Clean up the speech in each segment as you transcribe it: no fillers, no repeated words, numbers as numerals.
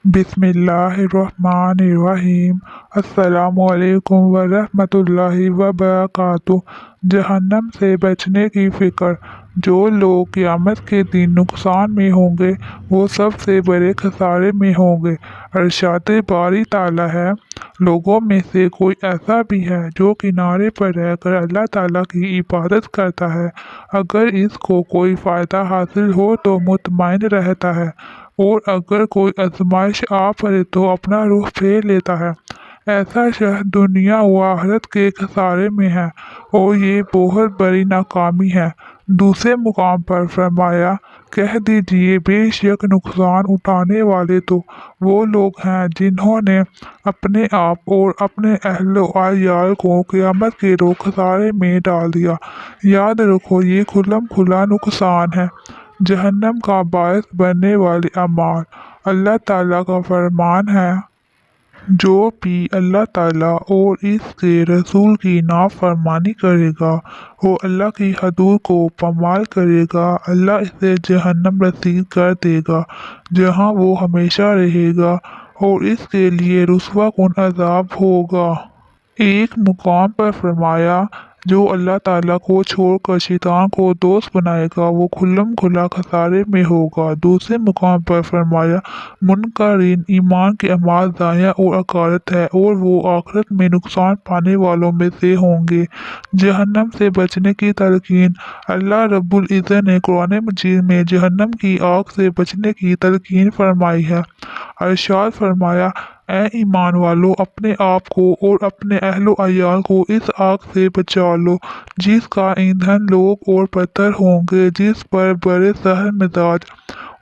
बिस्मिल्लाहिर्रहमानिर्रहीम। अस्सलामुअलैकुम वरहमतुल्लाहि वबरकातुह। जहन्नम से बचने की फ़िक्र। जो लोग क़यामत के दिन नुकसान में होंगे वो सबसे बड़े खसारे में होंगे। अरशाद बारी ताला है, लोगों में से कोई ऐसा भी है जो किनारे पर रहकर अल्लाह ताला की इबादत करता है। अगर इसको कोई फ़ायदा हासिल हो तो मुतमईन रहता है, और अगर कोई आजमाइश आ पड़े तो अपना रुख फेर लेता है। ऐसा शख्स दुनिया व आखिरत के खसारे में है और ये बहुत बड़ी नाकामी है। दूसरे मुकाम पर फरमाया, कह दीजिए बेशक नुकसान उठाने वाले तो वो लोग हैं जिन्होंने अपने आप और अपने अहलो अयाल को क़यामत के रोज़ खसारे में डाल दिया। याद रखो, ये खुल्लम खुला नुकसान है, जहन्नम का बायस बनने वाले अमाल। अल्लाह ताला का फरमान है, जो भी अल्लाह ताला और इसके रसूल की नाफरमानी करेगा वो अल्लाह की हदूद को पामाल करेगा, अल्लाह इसे जहन्नम रसीद कर देगा जहां वो हमेशा रहेगा और इसके लिए रुस्वा कुन अजाब होगा। एक मुकाम पर फरमाया, जो अल्लाह ताला को छोड़कर शैतान को दोस्त बनाएगा वो खुल्लम खुला खसारे में होगा। दूसरे मुकाम पर फरमाया, मुनकरीन ईमान के अमाल ज़ाया और अकारत है और वो आखिरत में नुकसान पाने वालों में से होंगे। जहन्नम से बचने की तलकीन। अल्लाह रब्बुल इज़्ज़त ने कुरान मजीद में जहन्नम की आग से बचने की तलकीन फरमाई है। अरशाद फरमाया, ए ईमान वालों, अपने आप को और अपने अहलो अयाल को इस आग से बचा लो जिसका ईंधन लोग और पत्थर होंगे, जिस पर बड़े सहल मिजाज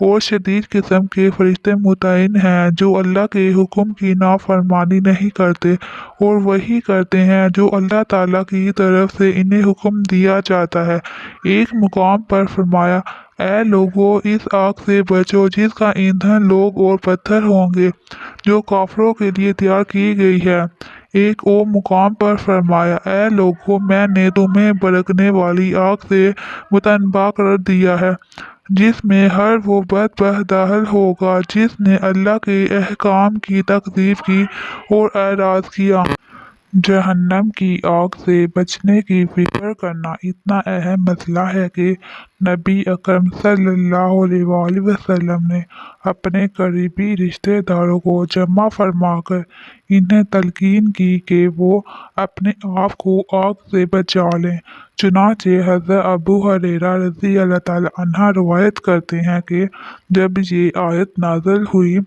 और शदीद किस्म के फरिश्ते मुतैन हैं जो अल्लाह के हुक्म की नाफरमानी नहीं करते और वही करते हैं जो अल्लाह ताला की तरफ से इन्हें हुक्म दिया जाता है। एक मुकाम पर फरमाया, ऐ लोगों, इस आग से बचो जिसका ईंधन लोग और पत्थर होंगे, जो काफिरों के लिए तैयार की गई है। एक और मुकाम पर फरमाया, ऐ लोगों, मैंने तुम्हें भड़कने वाली आग से मुतनबा कर दिया है जिसमें हर वो बदबख्त दाखिल होगा जिसने अल्लाह के अहकाम की तकज़ीब की और एराज़ किया। जहन्नम की आग से बचने की फ़िक्र करना इतना अहम मसला है कि नबी अकरम सल्लल्लाहु अलैहि वसल्लम ने अपने करीबी रिश्तेदारों को जमा फरमाकर इन्हें तलकीन की कि वो अपने आप को आग से बचा लें। चुनांचे हज़रत अबू हुरैरा रज़ी अल्लाह ताला अन्हा रवायत करते हैं कि जब ये आयत नाज़िल हुई,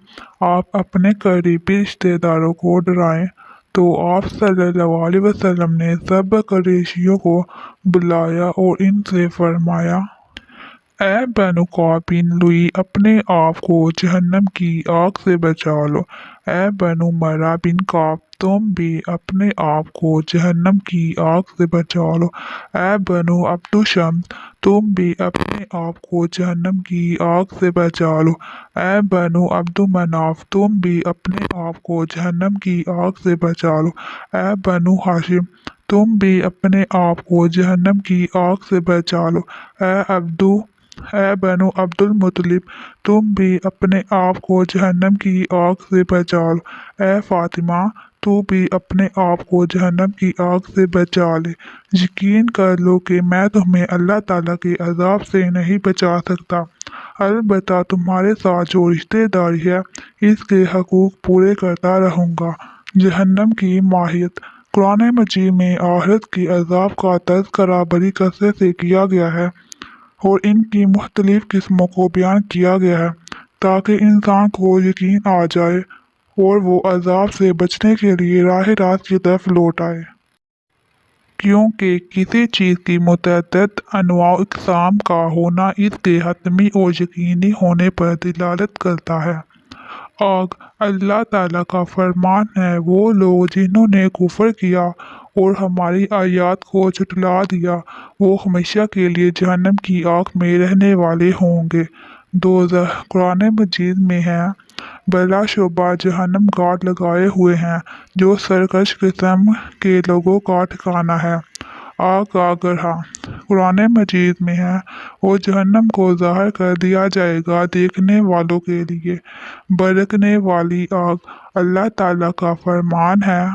आप अपने करीबी रिश्तेदारों को डराएं, तो आप सल्लल्लाहु अलैहि वसल्लम ने सब कुरैशियों को बुलाया और इनसे फरमाया, ऐ बनु कअब बिन लुई, अपने आप को जहन्नम की आग से बचा लो। ऐ बनु मर्रा बिन कअब, तुम भी अपने आप को जहन्नम की आग से बचा लो। ऐ बनु अब्दु शम्स, तुम भी अपने आप को जहन्नम की आग से बचा लो। ऐ बनु अब्दु मनाफ, तुम भी अपने आप को जहन्नम की आग से बचा लो। ऐ बनु हाशिम, तुम भी अपने आप को जहन्नम की आग से बचा लो। ऐ बनु अब्दुल मुत्तलिब, तुम भी अपने आप को जहन्नम की आग से बचा लो। ऐ फातिमा, तू भी अपने आप को जहन्नम की आग से बचा ले। यकीन कर लो कि मैं तुम्हें अल्लाह ताला के अजाब से नहीं बचा सकता, अलबत्ता तुम्हारे साथ जो रिश्तेदारी है इसके हकूक पूरे करता रहूँगा। जहन्नम की माहियत। कुरान मजीद में आखिरत के अजाब का तज़किरा बड़ी कसरत से किया गया है और इनकी मुख्तलिफ किस्मों को बयान किया गया है ताकि इंसान को यकीन आ जाए और वो अजाब से बचने के लिए राह रास्त की तरफ लौट आए। क्योंकि किसी चीज़ की मुतअद्दिद अनवा इक़साम का होना इसके हतमी और यकीनी होने पर दिलालत करता है। आग। अल्लाह ताला का फरमान है, वो लोग जिन्होंने कुफ्र किया और हमारी आयत को झुठला दिया वो हमेशा के लिए जहन्नम की आग में रहने वाले होंगे। दोज़ख। कुरान मजीद में है, बिलाशुबा जहन्नम गार्ड लगाए हुए हैं जो सरकश किस्म के लोगों का ठिकाना है। आग का ग्रह कुरान मजीद में है, और जहन्नम को ज़ाहिर कर दिया जाएगा देखने वालों के लिए। बरकने वाली आग अल्लाह ताला का फरमान है,